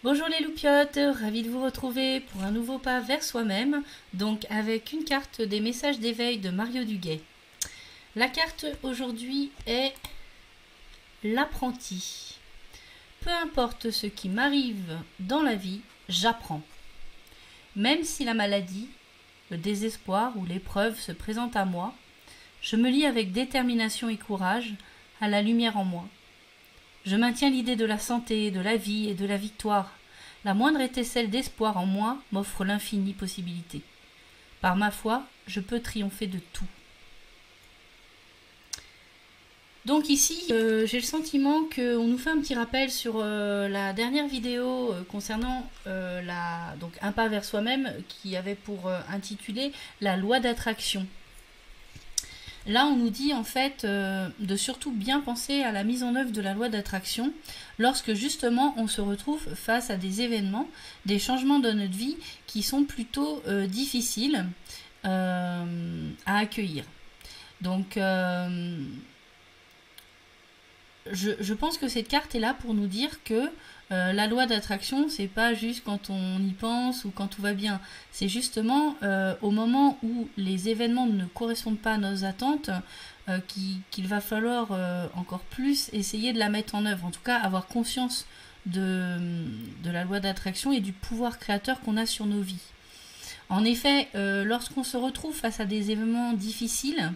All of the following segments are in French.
Bonjour les loupiotes, ravi de vous retrouver pour un nouveau pas vers soi-même, donc avec une carte des messages d'éveil de Mario Duguay. La carte aujourd'hui est l'apprenti. Peu importe ce qui m'arrive dans la vie, j'apprends. Même si la maladie, le désespoir ou l'épreuve se présentent à moi, je me lie avec détermination et courage à la lumière en moi. Je maintiens l'idée de la santé, de la vie et de la victoire. La moindre étincelle d'espoir en moi m'offre l'infinie possibilité. Par ma foi, je peux triompher de tout. Donc ici, j'ai le sentiment qu'on nous fait un petit rappel sur la dernière vidéo concernant donc un pas vers soi-même qui avait pour intitulé la loi d'attraction. Là, on nous dit en fait de surtout bien penser à la mise en œuvre de la loi d'attraction lorsque justement on se retrouve face à des événements, des changements de notre vie qui sont plutôt difficiles à accueillir. Donc, je pense que cette carte est là pour nous dire que la loi d'attraction, c'est pas juste quand on y pense ou quand tout va bien. C'est justement au moment où les événements ne correspondent pas à nos attentes qu'il va falloir encore plus essayer de la mettre en œuvre. En tout cas, avoir conscience de la loi d'attraction et du pouvoir créateur qu'on a sur nos vies. En effet, lorsqu'on se retrouve face à des événements difficiles,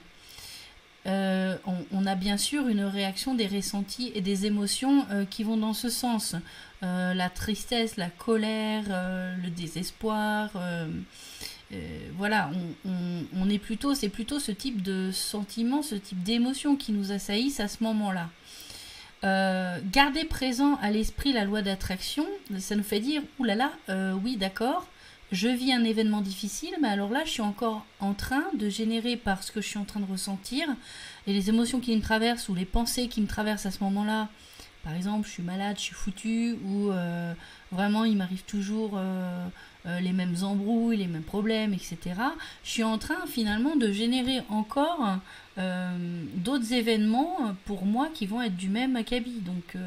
on a bien sûr une réaction des ressentis et des émotions qui vont dans ce sens. La tristesse, la colère, le désespoir. Voilà, c'est plutôt ce type de sentiment, ce type d'émotion qui nous assaillissent à ce moment-là. Garder présent à l'esprit la loi d'attraction, ça nous fait dire, oulala, oui d'accord, je vis un événement difficile, mais alors là, je suis encore en train de générer par ce que je suis en train de ressentir et les émotions qui me traversent ou les pensées qui me traversent à ce moment-là. Par exemple, je suis malade, je suis foutue, ou vraiment il m'arrive toujours les mêmes embrouilles, les mêmes problèmes, etc. Je suis en train finalement de générer encore d'autres événements pour moi qui vont être du même acabit, donc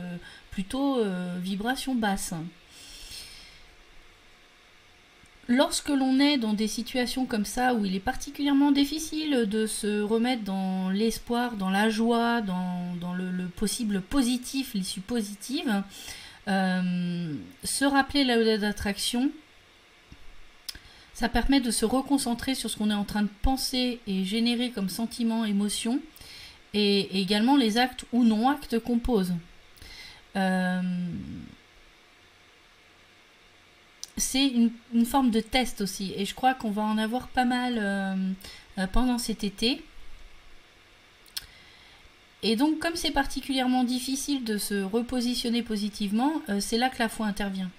plutôt vibration basse. Lorsque l'on est dans des situations comme ça où il est particulièrement difficile de se remettre dans l'espoir, dans la joie, dans le possible positif, l'issue positive, se rappeler la loi d'attraction, ça permet de se reconcentrer sur ce qu'on est en train de penser et générer comme sentiment, émotion, et également les actes ou non-actes qu'on pose. C'est une forme de test aussi, et je crois qu'on va en avoir pas mal pendant cet été. Et donc, comme c'est particulièrement difficile de se repositionner positivement, c'est là que la foi intervient.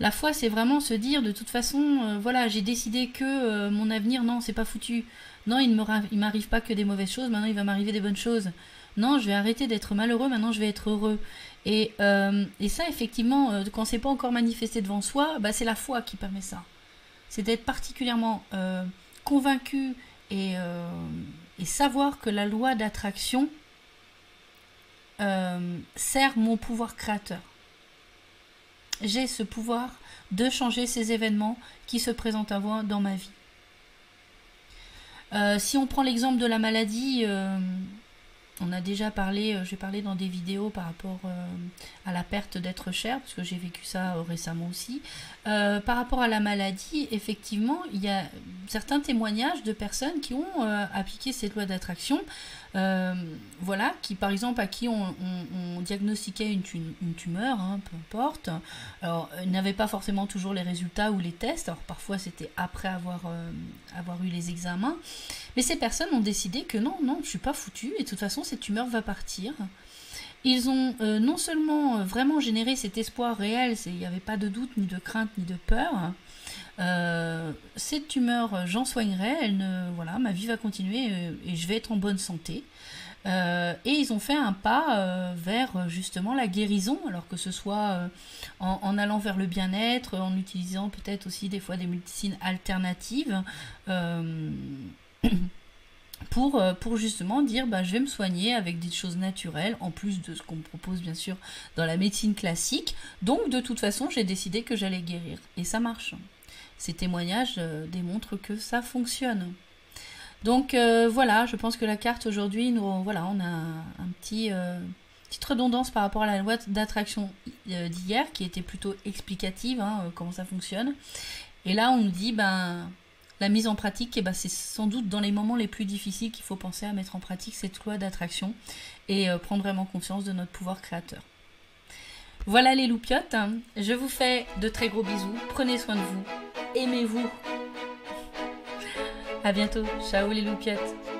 La foi, c'est vraiment se dire, de toute façon, voilà, j'ai décidé que mon avenir, non, c'est pas foutu. Non, il m'arrive pas que des mauvaises choses, maintenant il va m'arriver des bonnes choses. Non, je vais arrêter d'être malheureux, maintenant je vais être heureux. Et ça, effectivement, quand c'est pas encore manifesté devant soi, bah, c'est la foi qui permet ça. C'est d'être particulièrement convaincu et savoir que la loi d'attraction sert mon pouvoir créateur. J'ai ce pouvoir de changer ces événements qui se présentent à moi dans ma vie. Si on prend l'exemple de la maladie, on a déjà parlé, j'ai parlé dans des vidéos par rapport à la perte d'être cher, parce que j'ai vécu ça récemment aussi. Par rapport à la maladie, effectivement, il y a certains témoignages de personnes qui ont appliqué cette loi d'attraction, voilà, qui par exemple à qui on diagnostiquait une tumeur, hein, peu importe. Alors, ils n'avaient pas forcément toujours les résultats ou les tests, alors parfois c'était après avoir eu les examens. Mais ces personnes ont décidé que non, je suis pas foutue, et de toute façon cette tumeur va partir. Ils ont non seulement vraiment généré cet espoir réel, il n'y avait pas de doute, ni de crainte, ni de peur. Cette tumeur, j'en soignerai, voilà, ma vie va continuer et je vais être en bonne santé. Et ils ont fait un pas vers justement la guérison, alors que ce soit en allant vers le bien-être, en utilisant peut-être aussi des fois des médecines alternatives. pour justement dire bah, je vais me soigner avec des choses naturelles, en plus de ce qu'on me propose bien sûr dans la médecine classique. Donc de toute façon, j'ai décidé que j'allais guérir. Et ça marche. Ces témoignages démontrent que ça fonctionne. Donc voilà, je pense que la carte aujourd'hui, voilà, on a un petite redondance par rapport à la loi d'attraction d'hier, qui était plutôt explicative, hein, comment ça fonctionne. Et là, on nous dit, ben, la mise en pratique, eh ben, c'est sans doute dans les moments les plus difficiles qu'il faut penser à mettre en pratique cette loi d'attraction et prendre vraiment conscience de notre pouvoir créateur. Voilà les loupiottes, je vous fais de très gros bisous, prenez soin de vous, aimez-vous. À bientôt, ciao les loupiottes.